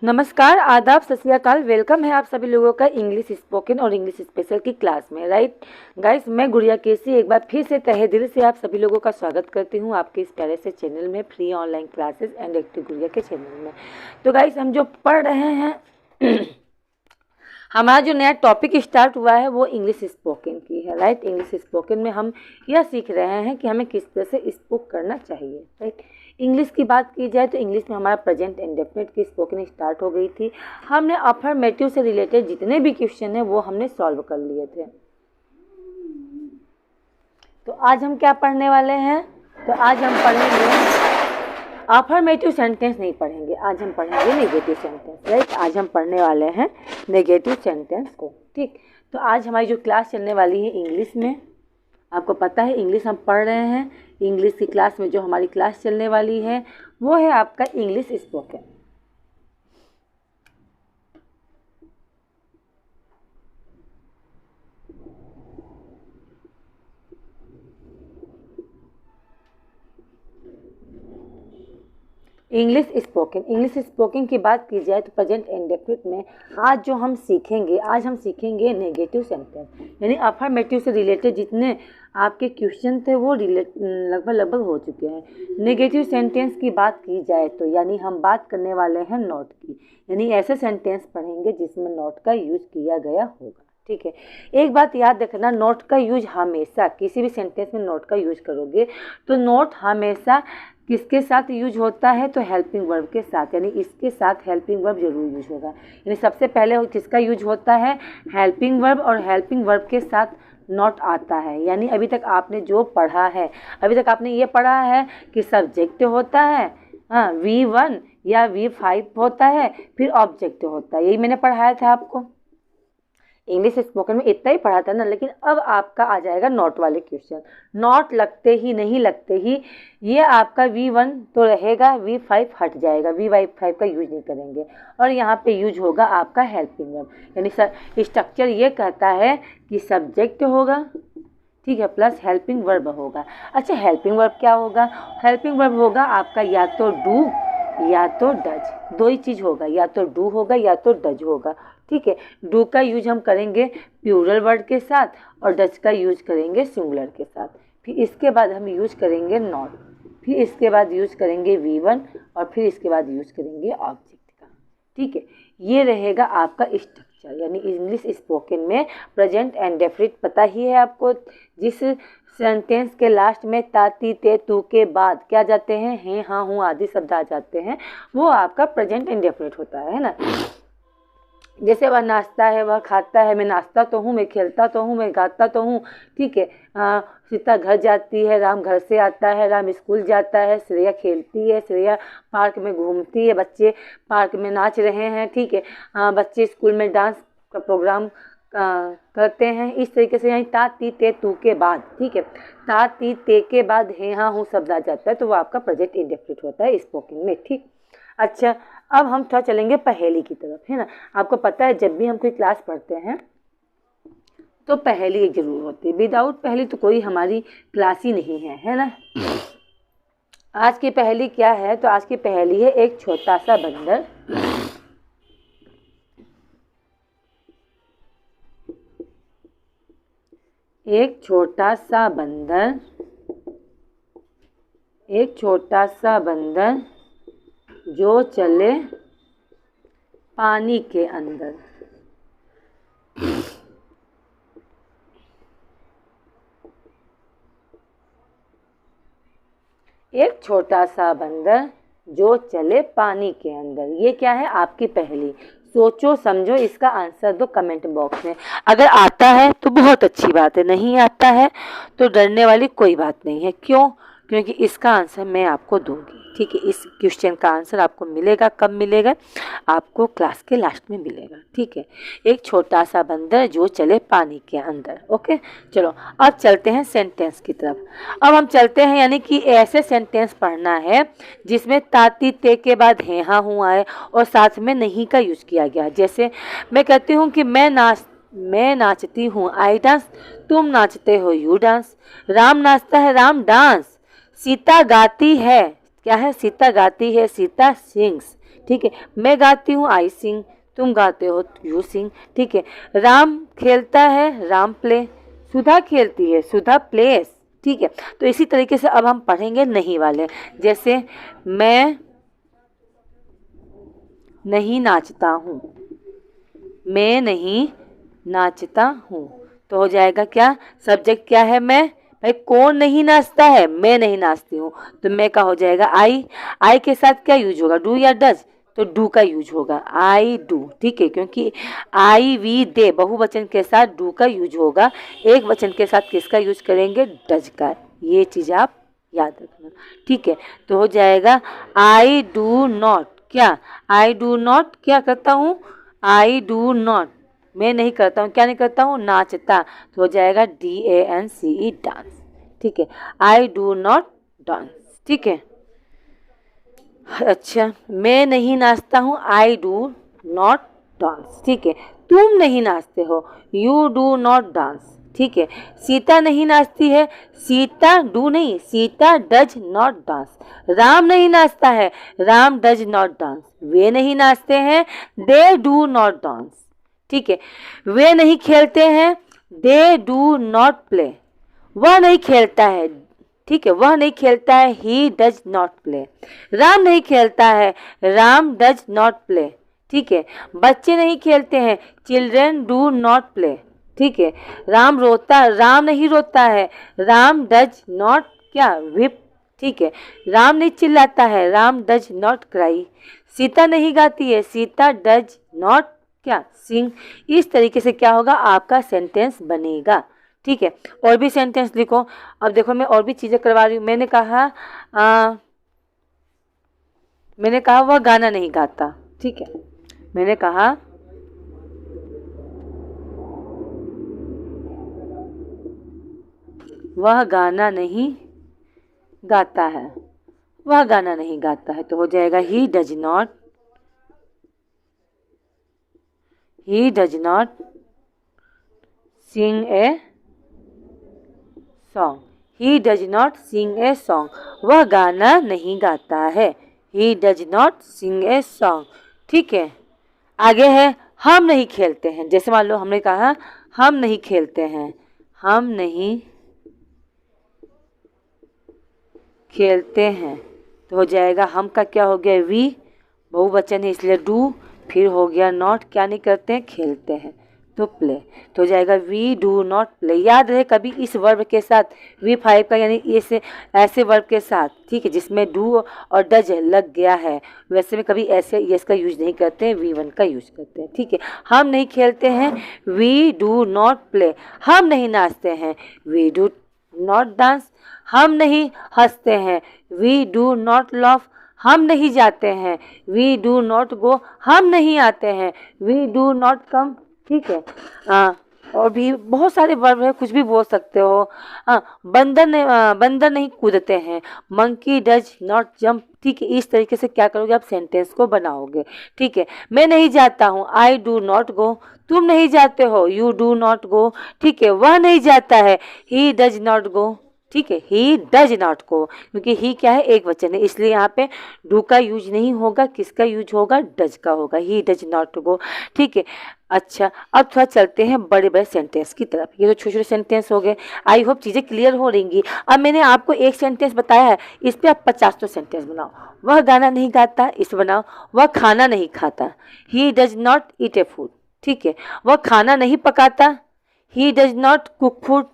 नमस्कार, आदाब, सत श्री अकाल। वेलकम है आप सभी लोगों का इंग्लिश स्पोकन और इंग्लिश स्पेशल की क्लास में। राइट गाइस, मैं गुड़िया केसी एक बार फिर से तहे दिल से आप सभी लोगों का स्वागत करती हूँ आपके इस प्यारे से चैनल में, free online classes and active गुड़िया के चैनल में। तो गाइस, हम जो पढ़ रहे हैं हमारा जो नया टॉपिक स्टार्ट हुआ है वो इंग्लिश स्पोकन की है। राइट, इंग्लिश स्पोकन में हम यह सीख रहे हैं कि हमें किस तरह से स्पोक करना चाहिए। राइट, इंग्लिश की बात की जाए तो इंग्लिश में हमारा प्रेजेंट इंडेफिनिट की स्पोकन स्टार्ट हो गई थी। हमने अफर्मेटिव से रिलेटेड जितने भी क्वेश्चन हैं वो हमने सॉल्व कर लिए थे। तो आज हम क्या पढ़ने वाले हैं? तो आज हम पढ़ेंगे अफर्मेटिव सेंटेंस नहीं पढ़ेंगे, आज हम पढ़ेंगे नेगेटिव सेंटेंस। राइट, आज हम पढ़ने वाले हैं नेगेटिव सेंटेंस को। ठीक, तो आज हमारी जो क्लास चलने वाली है इंग्लिश में, आपको पता है इंग्लिश हम पढ़ रहे हैं। इंग्लिश की क्लास में जो हमारी क्लास चलने वाली है वो है आपका इंग्लिश स्पोकन। इंग्लिश स्पोकन की बात की जाए तो प्रेजेंट इंडेफिनिट में आज हम सीखेंगे नेगेटिव सेंटेंस, यानी अफर्मेटिव से रिलेटेड जितने आपके क्वेश्चन थे वो लगभग हो चुके हैं। नेगेटिव सेंटेंस की बात की जाए तो यानी हम बात करने वाले हैं नॉट की, यानी ऐसे सेंटेंस पढ़ेंगे जिसमें नॉट का यूज किया गया होगा। ठीक है, एक बात याद रखना, नॉट का यूज हमेशा किसी भी सेंटेंस में नॉट का यूज करोगे तो नॉट हमेशा किसके साथ यूज होता है? तो हेल्पिंग वर्ब के साथ, यानी इसके साथ हेल्पिंग वर्ब जरूर यूज होगा। यानी सबसे पहले किसका यूज होता है? हेल्पिंग वर्ब, और हेल्पिंग वर्ब के साथ नॉट आता है। यानी अभी तक आपने जो पढ़ा है, अभी तक आपने ये पढ़ा है कि सब्जेक्ट होता है, V1 या V5 होता है, फिर ऑब्जेक्ट होता है। यही मैंने पढ़ाया था आपको इंग्लिश स्पोकन में, इतना ही पढ़ा था ना। लेकिन अब आपका आ जाएगा नॉट वाले क्वेश्चन। नॉट लगते ही ये आपका V1 तो रहेगा, V5 हट जाएगा, V5 का यूज नहीं करेंगे और यहाँ पे यूज होगा आपका हेल्पिंग वर्ब। यानी स्ट्रक्चर ये कहता है कि सब्जेक्ट होगा, ठीक है, प्लस हेल्पिंग वर्ब होगा। अच्छा, हेल्पिंग वर्ब क्या होगा? हेल्पिंग वर्ब होगा आपका या तो डू या तो डज, दो ही चीज़ होगा, या तो डू होगा या तो डज होगा। ठीक है, डू का यूज हम करेंगे प्लूरल वर्ड के साथ और डज का यूज करेंगे सिंगुलर के साथ। फिर इसके बाद हम यूज करेंगे नॉट, फिर इसके बाद यूज करेंगे V1 और फिर इसके बाद यूज करेंगे ऑब्जेक्ट का। ठीक है, ये रहेगा आपका स्ट्रक्चर। यानी इंग्लिश स्पोकन में प्रेजेंट एंड डेफिनिट पता ही है आपको, जिस सेंटेंस के लास्ट में ता ती ते तू के बाद क्या जाते हैं? हैं, हाँ, हूँ आदि शब्द आ जाते हैं, वो आपका प्रेजेंट इंडेफिनिट होता है ना। जैसे वह नाचता है, वह खाता है, मैं नाचता तो हूँ, मैं खेलता तो हूँ, मैं गाता तो हूँ। ठीक है, सीता घर जाती है, राम घर से आता है, राम स्कूल जाता है, श्रेया खेलती है, श्रेया पार्क में घूमती है, बच्चे पार्क में नाच रहे हैं। ठीक है, बच्चे स्कूल में डांस का प्रोग्राम करते हैं। इस तरीके से यहाँ ता ती ते तू के बाद, ठीक है, ता ती ते के बाद है, हाँ, हूँ शब्द आ जाता है, तो वो आपका प्रेजेंट इंडेफिनिट होता है स्पोकन में। ठीक, अच्छा, अब हम थोड़ा चलेंगे पहेली की तरफ, है ना। आपको पता है जब भी हम कोई क्लास पढ़ते हैं तो पहेली एक जरूर होती है, विदाउट पहेली तो कोई हमारी क्लास ही नहीं है ना। आज की पहेली क्या है? तो आज की पहेली है एक छोटा सा बंदर एक छोटा सा बंदर जो चले पानी के अंदर। एक छोटा सा बंदर जो चले पानी के अंदर, ये क्या है? आपकी पहेली। सोचो समझो, इसका आंसर दो कमेंट बॉक्स में। अगर आता है तो बहुत अच्छी बात है, नहीं आता है तो डरने वाली कोई बात नहीं है। क्यों? क्योंकि इसका आंसर मैं आपको दूंगी। ठीक है, इस क्वेश्चन का आंसर आपको मिलेगा। कब मिलेगा? आपको क्लास के लास्ट में मिलेगा। ठीक है, एक छोटा सा बंदर जो चले पानी के अंदर। ओके, चलो अब चलते हैं सेंटेंस की तरफ। अब हम चलते हैं, यानी कि ऐसे सेंटेंस पढ़ना है जिसमें ताती ते के बाद है, हाँ, हूँ आए और साथ में नहीं का यूज किया गया। जैसे मैं कहती हूँ कि मैं नाचती हूँ, आई डांस, तुम नाचते हो, यू डांस, राम नाचता है, राम डांस, सीता गाती है, क्या है? सीता गाती है, सीता सिंग्स। ठीक है। मैं गाती हूँ आई सिंग, तुम गाते हो यू सिंग, ठीक है। राम खेलता है, राम प्ले, सुधा खेलती है, सुधा प्लेस, ठीक है। तो इसी तरीके से अब हम पढ़ेंगे नहीं वाले, जैसे मैं नहीं नाचता हूँ, मैं नहीं नाचता हूँ, तो हो जाएगा क्या, सब्जेक्ट क्या है मैं, भाई कौन नहीं नाचता है, मैं नहीं नाचती हूँ, तो मैं का हो जाएगा आई के साथ क्या यूज होगा, डू या डज, तो डू का यूज होगा, आई डू, ठीक है, क्योंकि आई वी दे बहुवचन के साथ डू का यूज होगा, एक वचन के साथ किसका यूज करेंगे, डज का, ये चीज आप याद रखना, ठीक है। तो हो जाएगा आई डू नॉट, क्या आई डू नॉट क्या करता हूँ, आई डू नॉट, मैं नहीं करता हूँ, क्या नहीं करता हूँ, नाचता, तो हो जाएगा DANCE डांस, ठीक है। आई डू नॉट डांस, ठीक है। अच्छा, मैं नहीं नाचता हूँ, आई डू नॉट डांस, ठीक है। तुम नहीं नाचते हो, यू डू नॉट डांस, ठीक है। सीता नहीं नाचती है, सीता डू नहीं, Sita does not dance. Ram नहीं नाचता है, राम डज नॉट डांस। वे नहीं नाचते हैं, दे डू नॉट डांस, ठीक है। वे नहीं खेलते हैं, दे डू नॉट प्ले। वह नहीं खेलता है, ठीक है, वह नहीं खेलता है, he does not play. Ram नहीं खेलता है, राम डज नॉट प्ले, ठीक है। बच्चे नहीं खेलते हैं, चिल्ड्रेन डू नॉट प्ले, ठीक है। राम नहीं रोता है, राम डज नॉट क्या विप, ठीक है। राम नहीं चिल्लाता है, Ram does not cry. Sita नहीं गाती है, सीता डज नॉट क्या सिंग। इस तरीके से क्या होगा, आपका सेंटेंस बनेगा, ठीक है। और भी सेंटेंस लिखो। अब देखो मैं और भी चीज़ें करवा रही हूँ। मैंने कहा वह गाना नहीं गाता, ठीक है। मैंने कहा वह गाना नहीं गाता है, वह गाना नहीं गाता है, तो हो जाएगा he does not sing a song, he does not sing a song, वह गाना नहीं गाता है, he does not sing a song, ठीक है। आगे है हम नहीं खेलते हैं, जैसे मान लो हमने कहा हम नहीं खेलते हैं, हम नहीं खेलते हैं, तो हो जाएगा हम का क्या हो गया, वी, बहुवचन है इसलिए डू, फिर हो गया नॉट, क्या नहीं करते हैं, खेलते हैं, तो प्ले, तो हो जाएगा वी डू नॉट प्ले। याद रहे कभी इस वर्ब के साथ V5 का, यानी ऐसे वर्ब के साथ, ठीक है, जिसमें डू और डज लग गया है, वैसे में कभी ऐसे यस का यूज नहीं करते हैं, V1 का यूज करते हैं, ठीक है। हम नहीं खेलते हैं, वी डू नॉट प्ले। हम नहीं नाचते हैं, वी डू नॉट डांस। हम नहीं हंसते हैं, वी डू नॉट लाफ। हम नहीं जाते हैं, वी डू नॉट गो। हम नहीं आते हैं, वी डू नॉट कम, ठीक है। और भी बहुत सारे वर्ब है, कुछ भी बोल सकते हो। बंदर नहीं कूदते हैं, मंकी डज नॉट जंप, ठीक है। इस तरीके से क्या करोगे, आप सेंटेंस को बनाओगे, ठीक है। मैं नहीं जाता हूँ, आई डू नॉट गो। तुम नहीं जाते हो, यू डू नॉट गो, ठीक है। वह नहीं जाता है, ही डज नॉट गो, ठीक है, ही डज नॉट गो, क्योंकि ही क्या है, एक वचन है, इसलिए यहाँ पे डू का यूज नहीं होगा, किसका यूज होगा, डज का होगा, ही डज नॉट गो, ठीक है। अच्छा, अब थोड़ा चलते हैं बड़े बड़े सेंटेंस की तरफ। ये तो छोटे छोटे सेंटेंस हो गए, आई होप चीज़ें क्लियर हो रहेंगी। अब मैंने आपको एक सेंटेंस बताया है, इस पर आप 50 तो सेंटेंस बनाओ। वह गाना नहीं गाता, इस बनाओ। वह खाना नहीं खाता, he does not eat a food, ठीक है। वह खाना नहीं पकाता, he does not cook food,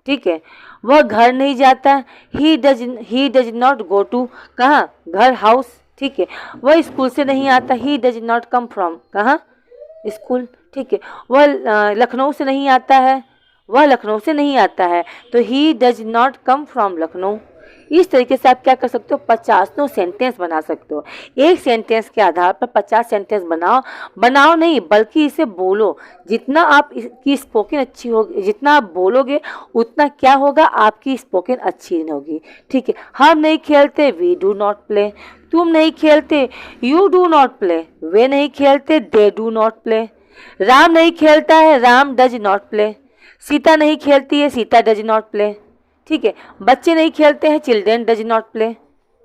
ठीक है। वह घर नहीं जाता, he does not go to, कहाँ, घर, हाउस, ठीक है। वह स्कूल से नहीं आता, ही डज नॉट कम फ्रॉम, कहाँ, स्कूल, ठीक है। वह लखनऊ से नहीं आता है, वह लखनऊ से नहीं आता है, तो ही does not come from Lucknow. इस तरीके से आप क्या कर सकते हो, 50 सेंटेंस बना सकते हो। एक सेंटेंस के आधार पर 50 सेंटेंस बनाओ नहीं, बल्कि इसे बोलो। जितना आप इसकी स्पोकन अच्छी होगी, जितना आप बोलोगे उतना क्या होगा, आपकी स्पोकन अच्छी होगी, ठीक है। हम नहीं खेलते, वी डू नॉट प्ले। तुम नहीं खेलते, यू डू नॉट प्ले। वे नहीं खेलते, they do not play. Ram नहीं खेलता है, Ram does not play. Sita नहीं खेलती है, सीता डज नॉट प्ले, ठीक है। बच्चे नहीं खेलते हैं, children does not play,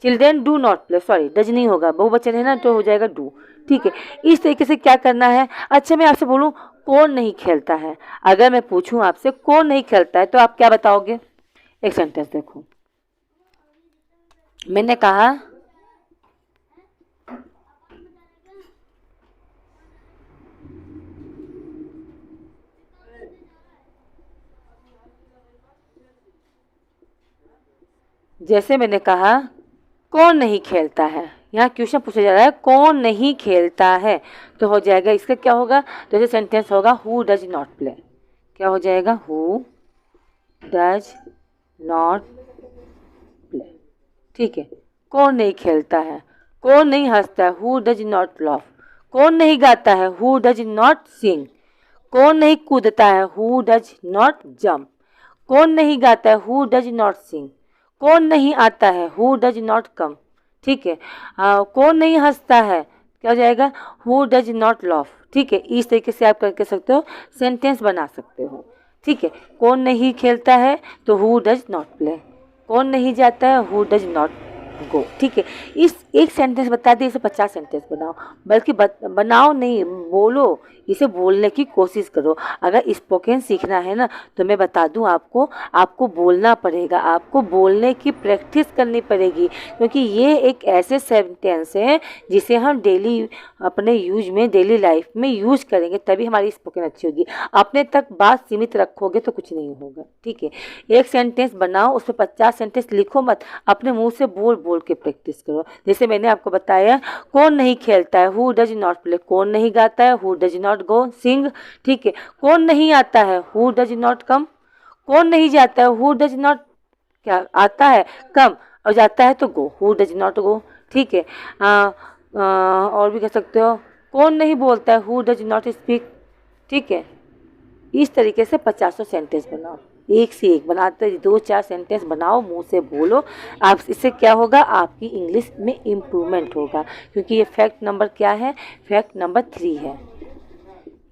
children do not play, sorry does नहीं होगा, बहुवचन है ना तो हो जाएगा डू। ठीक है, इस तरीके से क्या करना है। अच्छा मैं आपसे बोलूँ कौन नहीं खेलता है, अगर मैं पूछूं आपसे कौन नहीं खेलता है तो आप क्या बताओगे। एक सेंटेंस देखो, मैंने कहा जैसे मैंने कहा कौन नहीं खेलता है, यहाँ क्वेश्चन पूछा जा रहा है कौन नहीं खेलता है, तो हो जाएगा इसका क्या होगा, तो जैसे सेंटेंस होगा हु डज नॉट प्ले, क्या हो जाएगा हु डज नॉट प्ले। ठीक है, कौन नहीं खेलता है, कौन नहीं हंसता है, हु डज नॉट लाफ, कौन नहीं गाता है, हु डज नॉट सिंग, कौन नहीं कूदता है, हु डज नॉट जंप, कौन नहीं गाता है, हु डज नॉट सिंग, कौन नहीं आता है, हु डज नॉट कम। ठीक है, कौन नहीं हंसता है, क्या हो जाएगा हु डज नॉट लाफ। ठीक है, इस तरीके से आप करके सकते हो, सेंटेंस बना सकते हो। ठीक है, कौन नहीं खेलता है तो हु डज नॉट प्ले, कौन नहीं जाता है हु डज नॉट गो। ठीक है, इस एक सेंटेंस बता दिए, इसे 50 सेंटेंस बनाओ, बल्कि बनाओ नहीं बोलो, इसे बोलने की कोशिश करो। अगर स्पोकन सीखना है ना तो मैं बता दूं आपको बोलना पड़ेगा, आपको बोलने की प्रैक्टिस करनी पड़ेगी, क्योंकि ये एक ऐसे सेंटेंस है जिसे हम डेली अपने यूज में डेली लाइफ में यूज करेंगे, तभी हमारी स्पोकन अच्छी होगी। अपने तक बात सीमित रखोगे तो कुछ नहीं होगा। ठीक है, एक सेंटेंस बनाओ, उसमें 50 सेंटेंस लिखो मत, अपने मुंह से बोल बोल के प्रैक्टिस करो। जैसे मैंने आपको बताया कौन नहीं खेलता है, हु डज नॉट प्ले, कौन नहीं गाता है, हु डज नॉट गो सिंग। ठीक है, कौन नहीं आता है, हु डज नॉट कम, कौन नहीं जाता है, हु डज नॉट क्या आता है कम, और जाता है तो गो, हु डज नॉट गो। ठीक है, और भी कह सकते हो कौन नहीं बोलता है, हु डज नॉट स्पीक। ठीक है, इस तरीके से 50 सेंटेंस बनाओ, एक से एक बनाते 2-4 सेंटेंस बनाओ, मुंह से बोलो। आप इससे क्या होगा, आपकी इंग्लिश में इम्प्रूवमेंट होगा, क्योंकि ये फैक्ट नंबर क्या है, फैक्ट नंबर 3 है,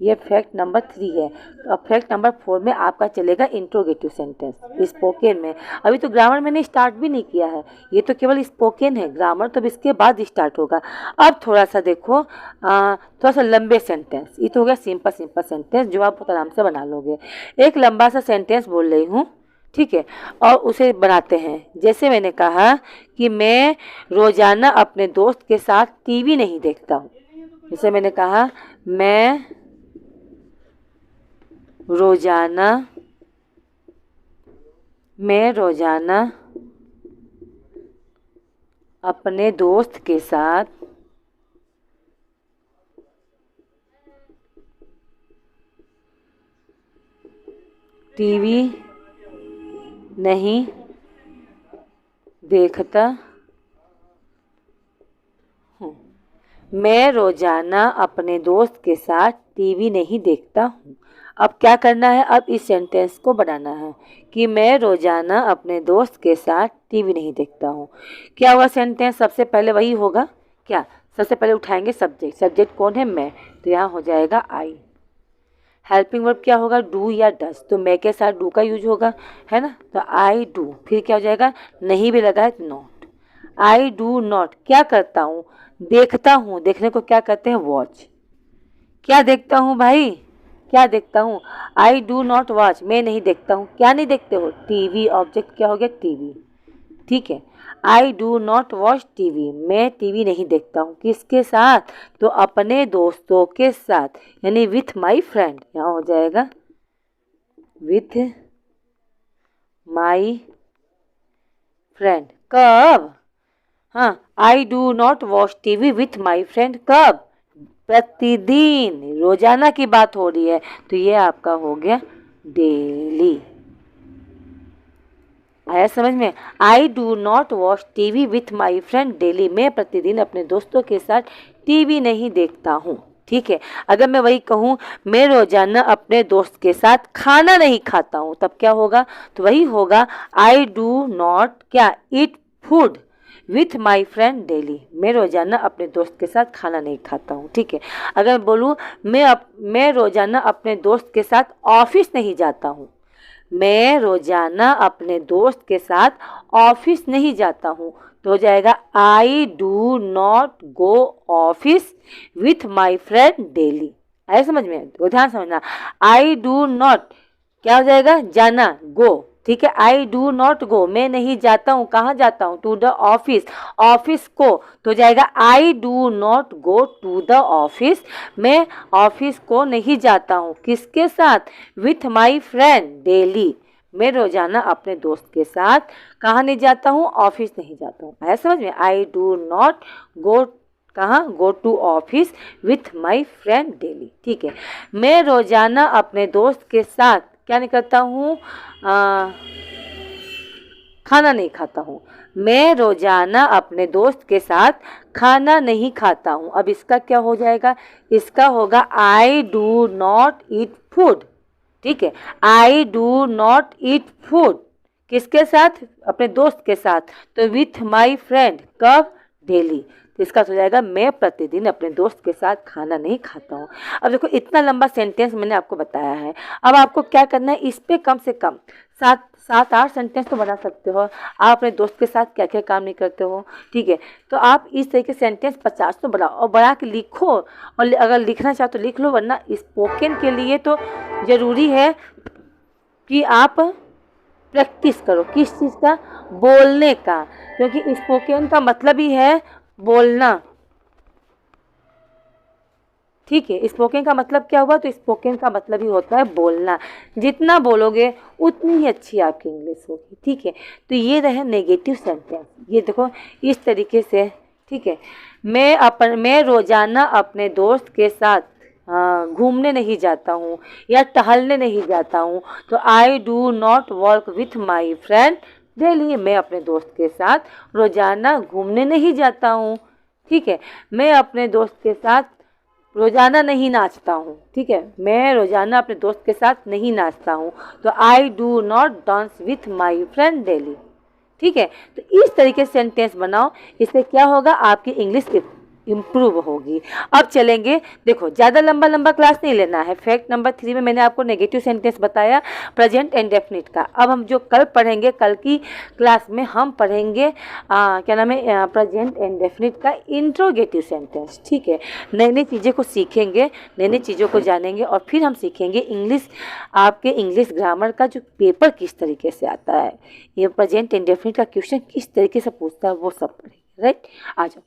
ये फैक्ट नंबर 3 है। अब फैक्ट नंबर 4 में आपका चलेगा इंट्रोगेटिव सेंटेंस स्पोकन में। अभी तो ग्रामर मैंने स्टार्ट भी नहीं किया है, ये तो केवल स्पोकन है, ग्रामर तो इसके बाद स्टार्ट होगा। अब थोड़ा सा देखो, थोड़ा सा लंबे सेंटेंस, ये तो हो गया सिंपल सेंटेंस जो आप बहुत आराम से बना लोगे। एक लंबा सा सेंटेंस बोल रही हूँ, ठीक है, और उसे बनाते हैं। जैसे मैंने कहा कि मैं रोजाना अपने दोस्त के साथ टीवी नहीं देखता हूँ। जैसे मैंने कहा मैं रोजाना अपने दोस्त के साथ टीवी नहीं देखता हूँ। मैं रोजाना अपने दोस्त के साथ टीवी नहीं देखता हूँ। अब क्या करना है, अब इस सेंटेंस को बनाना है कि मैं रोजाना अपने दोस्त के साथ टीवी नहीं देखता हूँ। क्या हुआ सेंटेंस, सबसे पहले वही होगा क्या, सबसे पहले उठाएंगे सब्जेक्ट कौन है, मैं, तो यहाँ हो जाएगा आई। हेल्पिंग वर्ब क्या होगा, डू या डस, तो मैं के साथ डू का यूज होगा, है ना, तो आई डू। फिर क्या हो जाएगा, नहीं भी लगा है नॉट, आई डू नॉट, क्या करता हूँ, देखता हूँ, देखने को क्या कहते हैं, वॉच। क्या देखता हूँ भाई, क्या देखता हूँ, आई डू नॉट वॉच, मैं नहीं देखता हूँ, क्या नहीं देखते हो, टीवी, ऑब्जेक्ट क्या हो गया, टीवी। ठीक है, आई डू नॉट वॉच टीवी, मैं टीवी नहीं देखता हूँ, किसके साथ, तो अपने दोस्तों के साथ, यानी विथ माई फ्रेंड, यहाँ हो जाएगा विथ माई फ्रेंड। कब, हाँ, आई do not watch TV with my friend, कब, प्रतिदिन, रोजाना की बात हो रही है, तो ये आपका हो गया डेली। आया समझ में, आई do not watch TV with my friend daily, मैं प्रतिदिन अपने दोस्तों के साथ टीवी नहीं देखता हूँ। ठीक है, अगर मैं वही कहूँ मैं रोजाना अपने दोस्त के साथ खाना नहीं खाता हूँ, तब क्या होगा, तो वही होगा आई डू नॉट क्या eat food with my friend daily, मैं रोजाना अपने दोस्त के साथ खाना नहीं खाता हूँ। ठीक है, अगर मैं बोलूँ मैं रोजाना अपने दोस्त के साथ ऑफिस नहीं जाता हूँ, मैं रोजाना अपने दोस्त के साथ ऑफिस नहीं जाता हूँ, तो हो जाएगा I do not go office with my friend daily. आया समझ में? तो ध्यान समझना, आई डू नॉट क्या हो जाएगा? जाना, गो। ठीक है, आई डू नॉट गो, मैं नहीं जाता हूँ। कहाँ जाता हूँ? टू द ऑफिस, ऑफिस को। तो जाएगा I do not go to the office, मैं ऑफिस को नहीं जाता हूँ। किसके साथ? विथ माई फ्रेंड डेली, मैं रोजाना अपने दोस्त के साथ कहाँ नहीं जाता हूँ? ऑफिस नहीं जाता हूँ। आया समझ में? आई डू नॉट गो, कहाँ? Go to office with my friend daily. ठीक है, मैं रोजाना अपने दोस्त के साथ क्या नहीं करता हूँ? खाना नहीं खाता हूँ। मैं रोजाना अपने दोस्त के साथ खाना नहीं खाता हूँ। अब इसका क्या हो जाएगा? इसका होगा आई डू नॉट ईट फूड। ठीक है, आई डू नॉट ईट फूड किसके साथ? अपने दोस्त के साथ। तो विथ माई फ्रेंड, कब? डेली। तो इसका हो जाएगा मैं प्रतिदिन अपने दोस्त के साथ खाना नहीं खाता हूँ। अब देखो, इतना लंबा सेंटेंस मैंने आपको बताया है। अब आपको क्या करना है? इस पे कम से कम 7-8 सेंटेंस तो बना सकते हो। आप अपने दोस्त के साथ क्या क्या काम नहीं करते हो। ठीक है, तो आप इस तरीके सेंटेंस 50 तो बनाओ और बना के लिखो। और अगर लिखना चाहो तो लिख लो, वरना स्पोकन के लिए तो ज़रूरी है कि आप प्रैक्टिस करो। किस चीज़ का? बोलने का, क्योंकि स्पोकन का मतलब ही है बोलना। ठीक है, स्पोकन का मतलब क्या हुआ? तो स्पोकन का मतलब ही होता है बोलना। जितना बोलोगे उतनी ही अच्छी आपकी इंग्लिश होगी। ठीक है, तो ये रहे नेगेटिव सेंटेंस। ये देखो इस तरीके से। ठीक है, मैं रोजाना अपने दोस्त के साथ घूमने नहीं जाता हूँ या टहलने नहीं जाता हूँ। तो आई do not walk with my friend daily, मैं अपने दोस्त के साथ रोजाना घूमने नहीं जाता हूँ। ठीक है, मैं अपने दोस्त के साथ रोजाना नहीं नाचता हूँ। ठीक है, मैं रोजाना अपने दोस्त के साथ नहीं नाचता हूँ। तो आई do not dance with my friend daily. ठीक है, तो इस तरीके से सेंटेंस बनाओ। इससे क्या होगा? आपकी इंग्लिश इम्प्रूव होगी। अब चलेंगे, देखो ज़्यादा लंबा लंबा क्लास नहीं लेना है। फैक्ट नंबर 3 में मैंने आपको नेगेटिव सेंटेंस बताया प्रेजेंट इंडेफिनिट का। अब हम जो कल पढ़ेंगे, कल की क्लास में हम पढ़ेंगे क्या नाम है, प्रेजेंट इंडेफिनिट का इंट्रोगेटिव सेंटेंस। ठीक है, नई नई चीज़ें को सीखेंगे, नई नई चीज़ों को जानेंगे और फिर हम सीखेंगे इंग्लिश, आपके इंग्लिश ग्रामर का जो पेपर किस तरीके से आता है, ये प्रेजेंट इंडेफिनिट का क्वेश्चन किस तरीके से पूछता है, वो सब पढ़ेंगे। राइट, आ जाओ।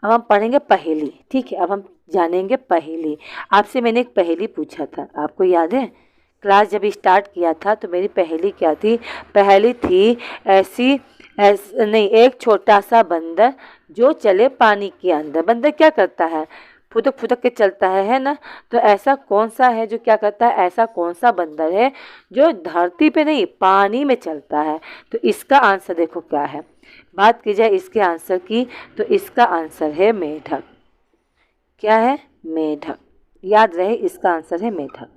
अब हम पढ़ेंगे पहेली। ठीक है, अब हम जानेंगे पहेली। आपसे मैंने एक पहेली पूछा था, आपको याद है? क्लास जब स्टार्ट किया था तो मेरी पहेली क्या थी? पहेली थी नहीं, एक छोटा सा बंदर जो चले पानी के अंदर। बंदर क्या करता है? फुदक फुदक के चलता है ना? तो ऐसा कौन सा है जो क्या करता है? ऐसा कौन सा बंदर है जो धरती पे नहीं, पानी में चलता है? तो इसका आंसर देखो क्या है। बात की जाए इसके आंसर की, तो इसका आंसर है मेढक। क्या है? मेढक। याद रहे, इसका आंसर है मेढक,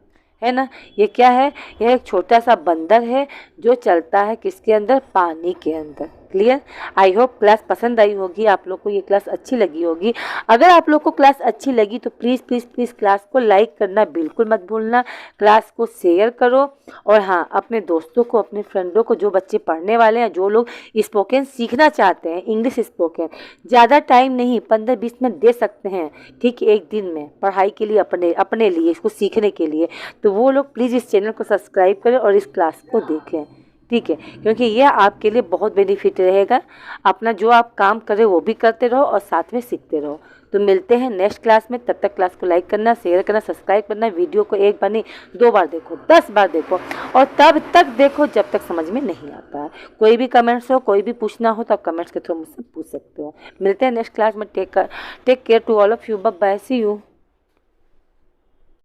है ना? ये क्या है? यह एक छोटा सा बंदर है जो चलता है किसके अंदर? पानी के अंदर। क्लियर? आई होप क्लास पसंद आई होगी, आप लोग को ये क्लास अच्छी लगी होगी। अगर आप लोग को क्लास अच्छी लगी तो प्लीज़ प्लीज़ प्लीज़ क्लास को लाइक करना बिल्कुल मत भूलना, क्लास को शेयर करो। और हाँ, अपने दोस्तों को, अपने फ्रेंडों को, जो बच्चे पढ़ने वाले हैं, जो लोग स्पोकन सीखना चाहते हैं, इंग्लिश स्पोकन, ज़्यादा टाइम नहीं, 15-20 मिनट दे सकते हैं। ठीक, एक दिन में पढ़ाई के लिए, अपने लिए, इसको सीखने के लिए, तो वो लोग प्लीज़ इस चैनल को सब्सक्राइब करें और इस क्लास को देखें। ठीक है, क्योंकि यह आपके लिए बहुत बेनिफिट रहेगा। अपना जो आप काम करें वो भी करते रहो और साथ में सीखते रहो। तो मिलते हैं नेक्स्ट क्लास में। तब तक क्लास को लाइक करना, शेयर करना, सब्सक्राइब करना। वीडियो को एक बार नहीं, 2 बार देखो, 10 बार देखो, और तब तक देखो जब तक समझ में नहीं आता है। कोई भी कमेंट्स हो, कोई भी पूछना हो तो आप कमेंट्स के थ्रू मुझसे पूछ सकते हो। मिलते हैं नेक्स्ट क्लास में। Take care to all of you. Bye, see you.